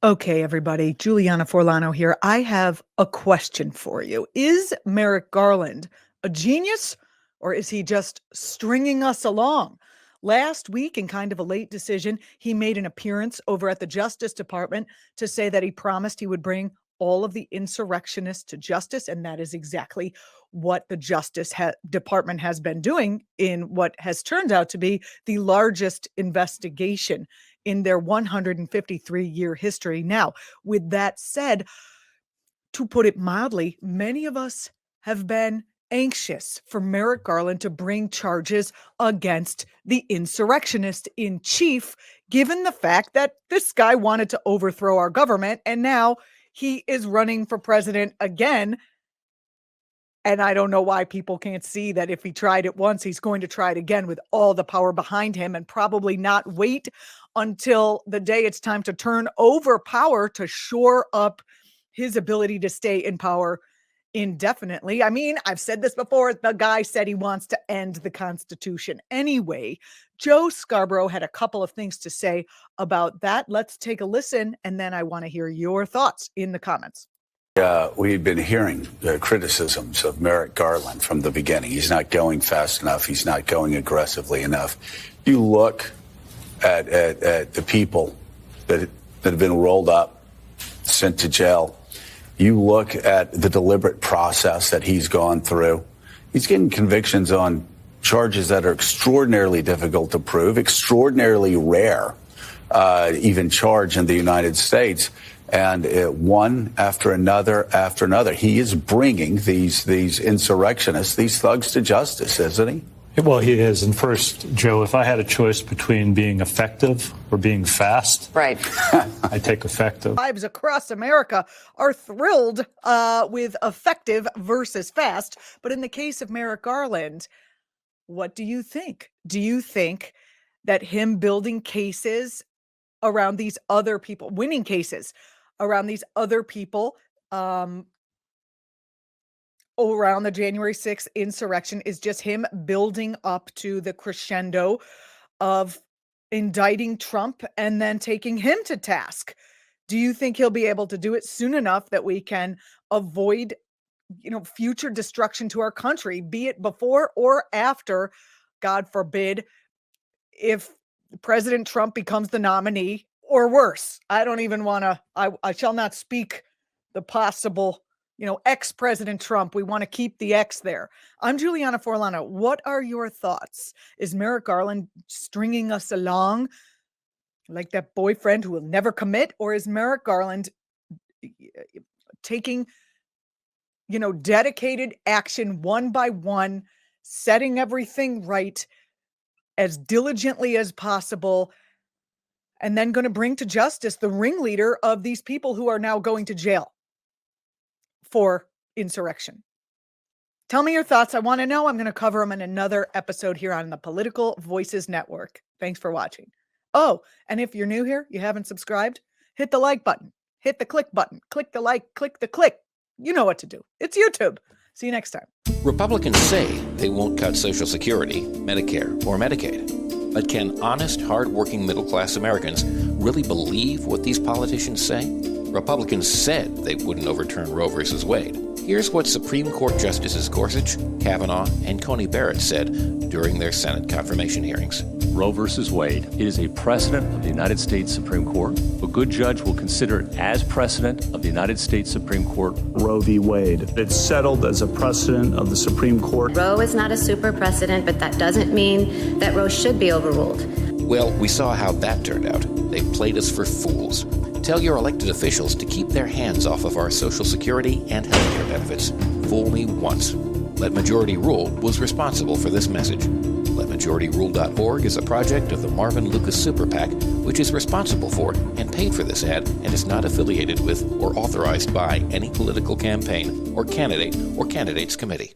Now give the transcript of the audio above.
Okay, everybody. Juliana Forlano here. I have a question for you. Is Merrick Garland a genius or is he just stringing us along? Last week, in kind of a late decision, he made an appearance over at the Justice Department to say that he promised he would bring all of the insurrectionists to justice. And that is exactly what the Department has been doing in what has turned out to be the largest investigation in their 153-year history. Now, with that said, to put it mildly, many of us have been anxious for Merrick Garland to bring charges against the insurrectionist in chief, given the fact that this guy wanted to overthrow our government and now he is running for president again. And I don't know why people can't see that if he tried it once, he's going to try it again with all the power behind him and probably not wait until the day it's time to turn over power to shore up his ability to stay in power indefinitely. I mean, I've said this before. The guy said he wants to end the Constitution anyway. Joe Scarborough had a couple of things to say about that. Let's take a listen, and then I want to hear your thoughts in the comments. We've been hearing criticisms of Merrick Garland from the beginning. He's not going fast enough. He's not going aggressively enough. You look at the people that have been rolled up, sent to jail. You look at the deliberate process that he's gone through. He's getting convictions on charges that are extraordinarily difficult to prove, extraordinarily rare, even charged in the United States. And one after another, he is bringing these insurrectionists, these thugs to justice, isn't he? Well, he is. And first, Joe, if I had a choice between being effective or being fast, right, I take effective. Tribes across America are thrilled with effective versus fast. But in the case of Merrick Garland, what do you think? Do you think that him building cases around these other people, winning cases around these other people around the January 6th insurrection is just him building up to the crescendo of indicting Trump and then taking him to task? Do you think he'll be able to do it soon enough that we can avoid, future destruction to our country, be it before or after, God forbid, if President Trump becomes the nominee? Or worse, I don't even want to, I shall not speak the possible, ex-President Trump. We want to keep the X there. I'm Juliana Forlano. What are your thoughts? Is Merrick Garland stringing us along like that boyfriend who will never commit? Or is Merrick Garland taking, dedicated action one by one, setting everything right as diligently as possible, and then going to bring to justice the ringleader of these people who are now going to jail for insurrection? Tell me your thoughts. I want to know. I'm going to cover them in another episode here on the Political Voices Network. Thanks for watching. Oh, and if you're new here, you haven't subscribed, hit the like button, hit the click button, click the like, click the click. You know what to do. It's YouTube. See you next time. Republicans say they won't cut Social Security, Medicare, or Medicaid. But can honest, hard-working middle-class Americans really believe what these politicians say? Republicans said they wouldn't overturn Roe v. Wade. Here's what Supreme Court Justices Gorsuch, Kavanaugh, and Coney Barrett said during their Senate confirmation hearings. Roe v. Wade, it is a precedent of the United States Supreme Court. A good judge will consider it as precedent of the United States Supreme Court. Roe v. Wade. It's settled as a precedent of the Supreme Court. Roe is not a super precedent, but that doesn't mean that Roe should be overruled. Well, we saw how that turned out. They played us for fools. Tell your elected officials to keep their hands off of our Social Security and healthcare benefits. Fool me once. Let Majority Rule was responsible for this message. LetMajorityRule.org is a project of the Marvin Lucas Super PAC, which is responsible for and paid for this ad and is not affiliated with or authorized by any political campaign or candidate or candidates committee.